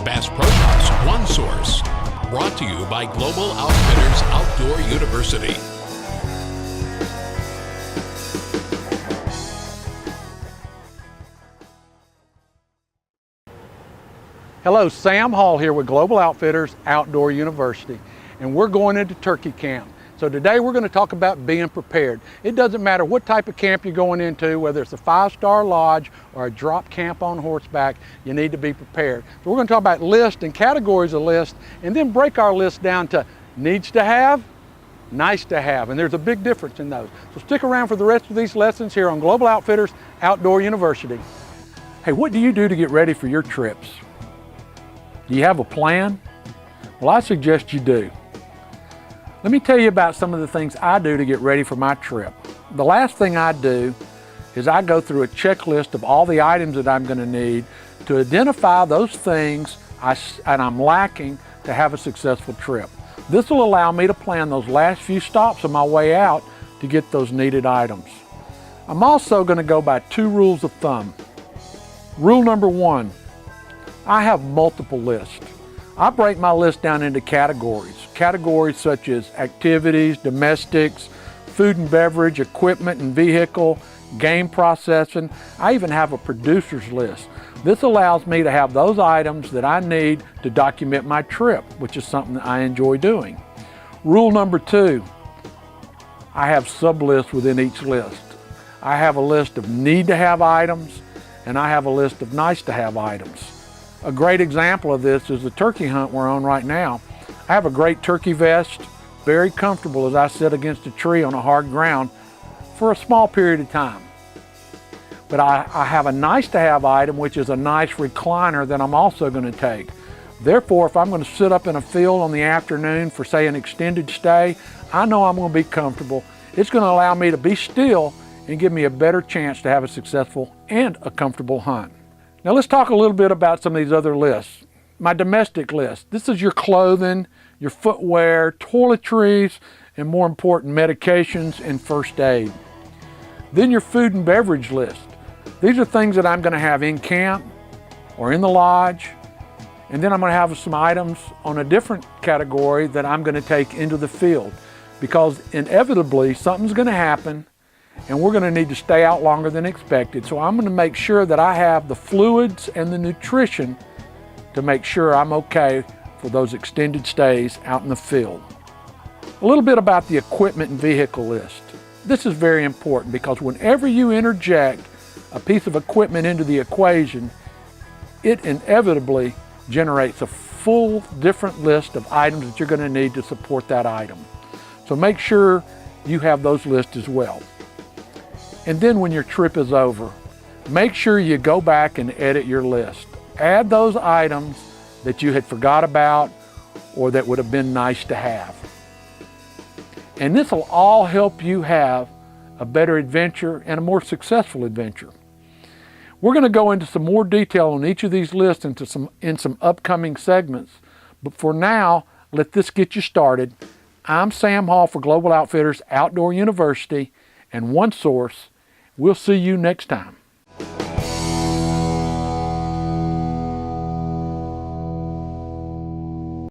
Bass Pro Shops One Source. Brought to you by Global Outfitters Outdoor University. Hello, Sam Hall here with Global Outfitters Outdoor University, and we're going into turkey camp. So today we're going to talk about being prepared. It doesn't matter what type of camp you're going into, whether it's a 5-star lodge or a drop camp on horseback, you need to be prepared. So we're going to talk about lists and categories of lists, and then break our list down to needs to have, nice to have, and there's a big difference in those. So stick around for the rest of these lessons here on Global Outfitters Outdoor University. Hey, what do you do to get ready for your trips? Do you have a plan? Well, I suggest you do. Let me tell you about some of the things I do to get ready for my trip. The last thing I do is I go through a checklist of all the items that I'm going to need to identify those things I'm lacking to have a successful trip. This will allow me to plan those last few stops on my way out to get those needed items. I'm also going to go by 2 rules of thumb. Rule number 1, I have multiple lists. I break my list down into categories. Categories such as activities, domestics, food and beverage, equipment and vehicle, game processing. I even have a producer's list. This allows me to have those items that I need to document my trip, which is something that I enjoy doing. Rule number 2, I have sub-lists within each list. I have a list of need to have items, and I have a list of nice to have items. A great example of this is the turkey hunt we're on right now. I have a great turkey vest, very comfortable as I sit against a tree on a hard ground for a small period of time. But I have a nice to have item, which is a nice recliner that I'm also going to take. Therefore, if I'm going to sit up in a field on the afternoon for, say, an extended stay, I know I'm going to be comfortable. It's going to allow me to be still and give me a better chance to have a successful and a comfortable hunt. Now let's talk a little bit about some of these other lists. My domestic list. This is your clothing, your footwear, toiletries, and more important, medications and first aid. Then your food and beverage list. These are things that I'm going to have in camp or in the lodge. And then I'm going to have some items on a different category that I'm going to take into the field, because inevitably something's going to happen and we're going to need to stay out longer than expected. So I'm going to make sure that I have the fluids and the nutrition to make sure I'm okay for those extended stays out in the field. A little bit about the equipment and vehicle list. This is very important because whenever you interject a piece of equipment into the equation, it inevitably generates a full different list of items that you're going to need to support that item. So make sure you have those lists as well. And then when your trip is over, make sure you go back and edit your list. Add those items that you had forgot about or that would have been nice to have. And this will all help you have a better adventure and a more successful adventure. We're going to go into some more detail on each of these lists in some upcoming segments. But for now, let this get you started. I'm Sam Hall for Global Outfitters Outdoor University and One Source. We'll see you next time.